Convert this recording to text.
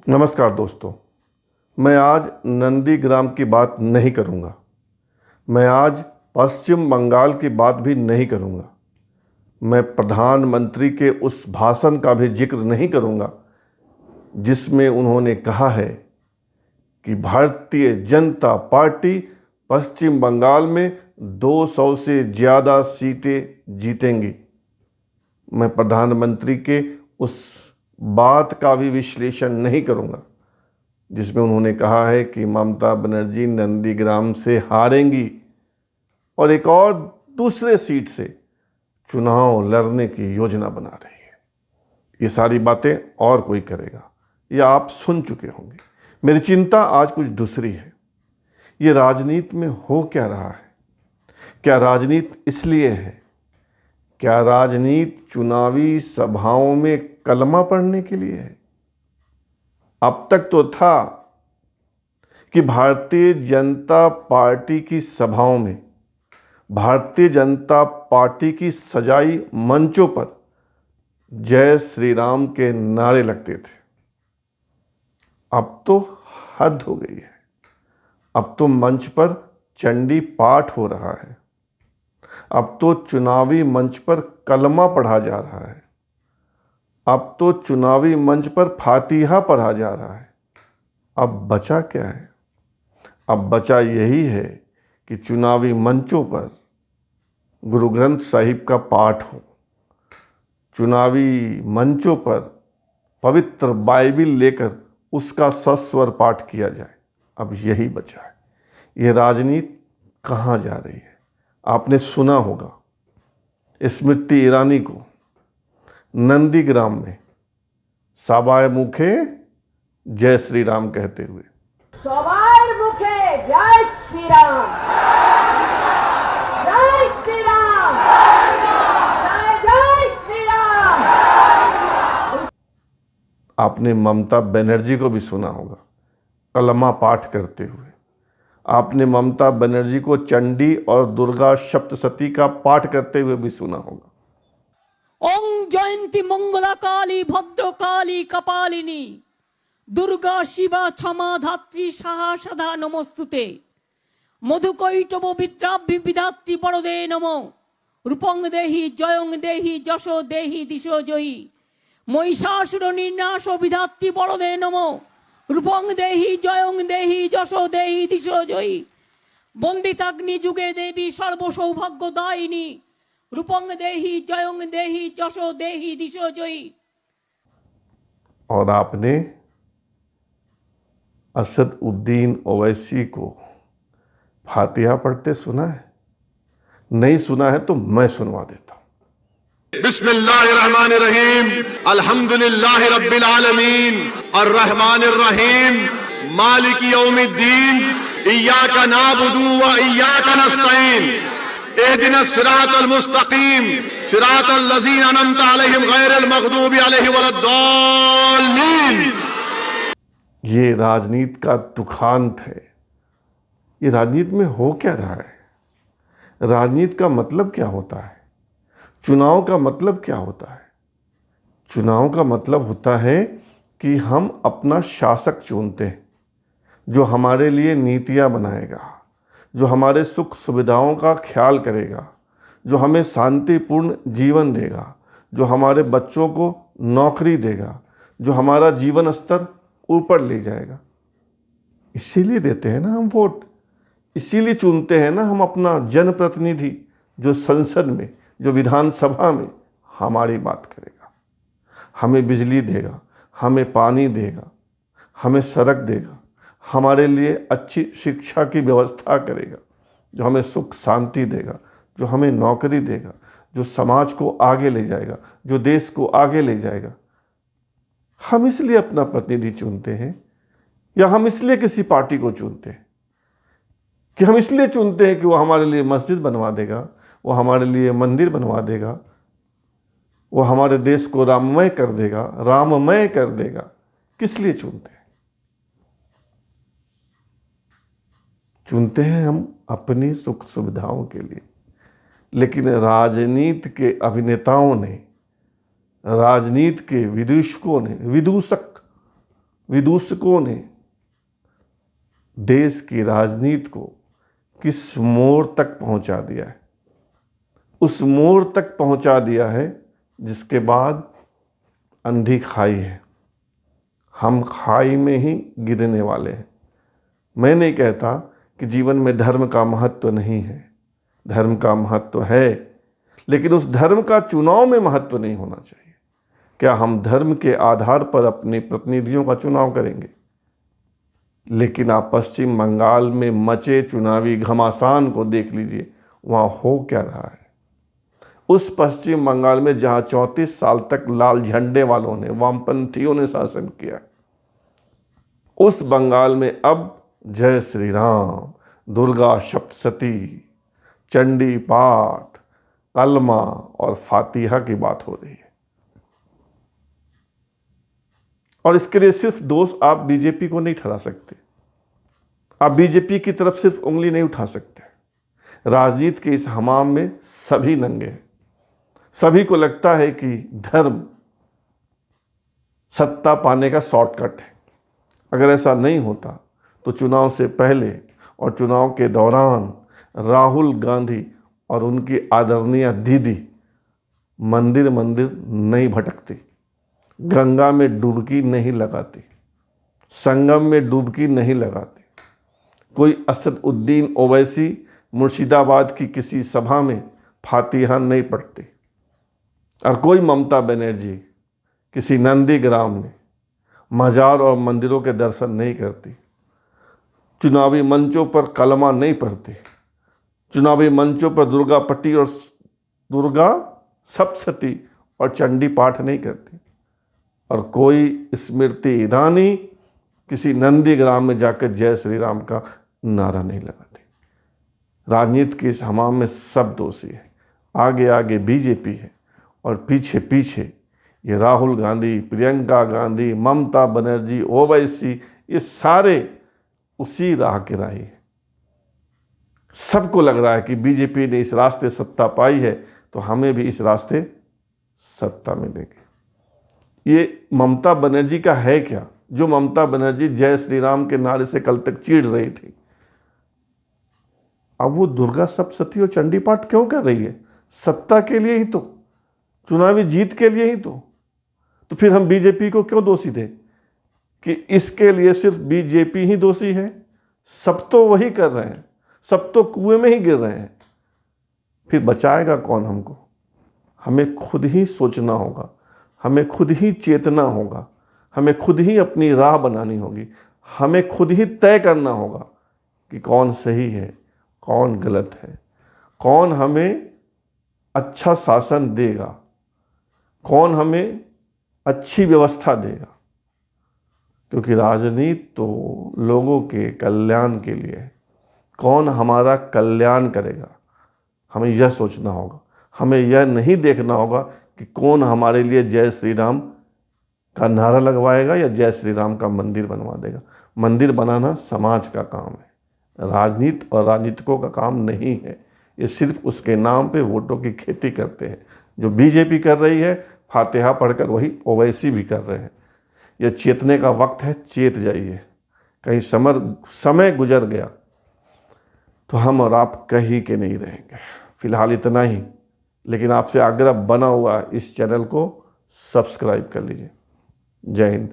नमस्कार दोस्तों। मैं आज नंदीग्राम की बात नहीं करूंगा। मैं आज पश्चिम बंगाल की बात भी नहीं करूंगा। मैं प्रधानमंत्री के उस भाषण का भी जिक्र नहीं करूंगा जिसमें उन्होंने कहा है कि भारतीय जनता पार्टी पश्चिम बंगाल में 200 से ज़्यादा सीटें जीतेंगी। मैं प्रधानमंत्री के उस बात का भी विश्लेषण नहीं करूंगा जिसमें उन्होंने कहा है कि ममता बनर्जी नंदीग्राम से हारेंगी और एक और दूसरे सीट से चुनाव लड़ने की योजना बना रही है। ये सारी बातें और कोई करेगा, या आप सुन चुके होंगे। मेरी चिंता आज कुछ दूसरी है। ये राजनीति में हो क्या रहा है? क्या राजनीति इसलिए है? क्या राजनीति चुनावी सभाओं में कलमा पढ़ने के लिए है? अब तक तो था कि भारतीय जनता पार्टी की सभाओं में, भारतीय जनता पार्टी की सजाई मंचों पर जय श्री राम के नारे लगते थे। अब तो हद हो गई है। अब तो मंच पर चंडी पाठ हो रहा है। अब तो चुनावी मंच पर कलमा पढ़ा जा रहा है। अब तो चुनावी मंच पर फातिहा पढ़ा जा रहा है। अब बचा क्या है? अब बचा यही है कि चुनावी मंचों पर गुरु ग्रंथ साहिब का पाठ हो, चुनावी मंचों पर पवित्र बाइबिल लेकर उसका सस्वर पाठ किया जाए। अब यही बचा है। ये राजनीति कहाँ जा रही है? आपने सुना होगा स्मृति ईरानी को नंदीग्राम में सबाय मुखे जय श्री राम कहते हुए। सबाय मुखे जय श्री राम, जय श्री राम, जय जय श्री राम। आपने ममता बनर्जी को भी सुना होगा कलमा पाठ करते हुए। आपने ममता बनर्जी को चंडी और दुर्गा सप्तशती का पाठ करते हुए भी सुना होगा। ओम जयंती मंगला काली भद्र काली कपालिनी दुर्गा शिवा क्षमा धात्री साहा सदा नमस्तुते मधुकैटभ विद्राभ्य विधात्री बरदे नमो रूपं देहि जयं देहि जशो देहि दिशो जयी महिषासुर निर्नाश विधात्री बरदे नमो रूपं देहि जयं देहि जशो देहि दिशो जयी बंदिताग्नि जुगे देवी सर्व सौभाग्य दायिनी रूपं देहि जयं देहि जशो देहि दिशो जयी। और आपने असद उद्दीन ओवैसी को फातिहा पढ़ते सुना है? नहीं सुना है तो मैं सुनवा देता हूं। बिस्मिल्लाहिर्रहमानिर्रहीम अल्हम्दुलिल्लाहि रब्बिल आलमीन अर्रहमानिर रहीम मालिकी यौमिद्दीन इय्याका नअबुदु व इय्याका नस्तईन इहदिनस सिरातल मुस्तकीम सिरातल लज़ीना अनअमता अलैहिम गैरिल मग़दूबि अलैहिम वलद्दाल्लीन। ये राजनीति का दुखांत है। ये राजनीति में हो क्या रहा है? राजनीति का मतलब क्या होता है? चुनाव का मतलब क्या होता है? चुनाव का मतलब होता है कि हम अपना शासक चुनते हैं जो हमारे लिए नीतियां बनाएगा, जो हमारे सुख सुविधाओं का ख्याल करेगा, जो हमें शांतिपूर्ण जीवन देगा, जो हमारे बच्चों को नौकरी देगा, जो हमारा जीवन स्तर ऊपर ले जाएगा। इसीलिए देते हैं ना हम वोट, इसीलिए चुनते हैं ना हम अपना जनप्रतिनिधि जो संसद में, जो विधानसभा में हमारी बात करेगा, हमें बिजली देगा, हमें पानी देगा, हमें सड़क देगा, हमारे लिए अच्छी शिक्षा की व्यवस्था करेगा, जो हमें सुख शांति देगा, जो हमें नौकरी देगा, जो समाज को आगे ले जाएगा, जो देश को आगे ले जाएगा। हम इसलिए अपना प्रतिनिधि चुनते हैं, या हम इसलिए किसी पार्टी को चुनते हैं कि हम इसलिए चुनते हैं कि वो हमारे लिए मस्जिद बनवा देगा, वो हमारे लिए मंदिर बनवा देगा, वो हमारे देश को राममय कर देगा, राममय कर देगा। किस लिए चुनते हैं? चुनते हैं हम अपनी सुख सुविधाओं के लिए। लेकिन राजनीति के अभिनेताओं ने, राजनीति के विदूषकों ने, विदूषक विदूषकों ने देश की राजनीति को किस मोड़ तक पहुंचा दिया है। उस मोड़ तक पहुंचा दिया है जिसके बाद अंधी खाई है। हम खाई में ही गिरने वाले हैं। मैं नहीं कहता कि जीवन में धर्म का महत्व नहीं है, धर्म का महत्व है, लेकिन उस धर्म का चुनाव में महत्व नहीं होना चाहिए। क्या हम धर्म के आधार पर अपने प्रतिनिधियों का चुनाव करेंगे? लेकिन आप पश्चिम बंगाल में मचे चुनावी घमासान को देख लीजिए, वहाँ हो क्या रहा है। उस पश्चिम बंगाल में जहाँ 34 साल तक लाल झंडे वालों ने, वामपंथियों ने शासन किया, उस बंगाल में अब जय श्री राम, दुर्गा सप्तशती, चंडी पाठ, कलमा और फातिहा की बात हो रही है। और इसके लिए सिर्फ दोष आप बीजेपी को नहीं ठहरा सकते, आप बीजेपी की तरफ सिर्फ उंगली नहीं उठा सकते। राजनीति के इस हमाम में सभी नंगे हैं। सभी को लगता है कि धर्म सत्ता पाने का शॉर्टकट है। अगर ऐसा नहीं होता तो चुनाव से पहले और चुनाव के दौरान राहुल गांधी और उनकी आदरणीय दीदी मंदिर मंदिर नहीं भटकती, गंगा में डुबकी नहीं लगाती, संगम में डुबकी नहीं लगाती, कोई असदुद्दीन ओवैसी मुर्शिदाबाद की किसी सभा में फातिहा नहीं पढ़ती, और कोई ममता बनर्जी किसी नंदीग्राम में मजार और मंदिरों के दर्शन नहीं करती, चुनावी मंचों पर कलमा नहीं पढ़ती, चुनावी मंचों पर दुर्गा पट्टी और दुर्गा सप्तशती और चंडी पाठ नहीं करती, और कोई स्मृति ईरानी किसी नंदीग्राम में जाकर जय श्री राम का नारा नहीं लगाती। राजनीति के इस हमाम में सब दोषी है। आगे आगे बीजेपी है और पीछे पीछे ये राहुल गांधी, प्रियंका गांधी, ममता बनर्जी, ओवैसी, ये सारे उसी राह के राही है। सबको लग रहा है कि बीजेपी ने इस रास्ते सत्ता पाई है तो हमें भी इस रास्ते सत्ता मिलेगी। ये ममता बनर्जी का है क्या, जो ममता बनर्जी जय श्री राम के नारे से कल तक चीड़ रही थी, अब वो दुर्गा सप्तशती और चंडी पाठ क्यों कर रही है? सत्ता के लिए ही तो, चुनावी जीत के लिए ही तो फिर हम बीजेपी को क्यों दोषी दें कि इसके लिए सिर्फ बीजेपी ही दोषी है? सब तो वही कर रहे हैं, सब तो कुएं में ही गिर रहे हैं। फिर बचाएगा कौन हमको? हमें खुद ही सोचना होगा, हमें खुद ही चेतना होगा, हमें खुद ही अपनी राह बनानी होगी, हमें खुद ही तय करना होगा कि कौन सही है, कौन गलत है, कौन हमें अच्छा शासन देगा, कौन हमें अच्छी व्यवस्था देगा। क्योंकि राजनीति तो लोगों के कल्याण के लिए है। कौन हमारा कल्याण करेगा, हमें यह सोचना होगा। हमें यह नहीं देखना होगा कि कौन हमारे लिए जय श्री राम का नारा लगवाएगा या जय श्री राम का मंदिर बनवा देगा। मंदिर बनाना समाज का काम है, राजनीति और राजनीतिकों का काम नहीं है। ये सिर्फ उसके नाम पे वोटों की खेती करते हैं। जो बीजेपी कर रही है, फातिहा पढ़कर वही ओवैसी भी कर रहे हैं। यह चेतने का वक्त है, चेत जाइए। कहीं समय गुजर गया तो हम और आप कहीं के नहीं रहेंगे। फिलहाल इतना ही, लेकिन आपसे आग्रह बना हुआ इस चैनल को सब्सक्राइब कर लीजिए। जय हिंद।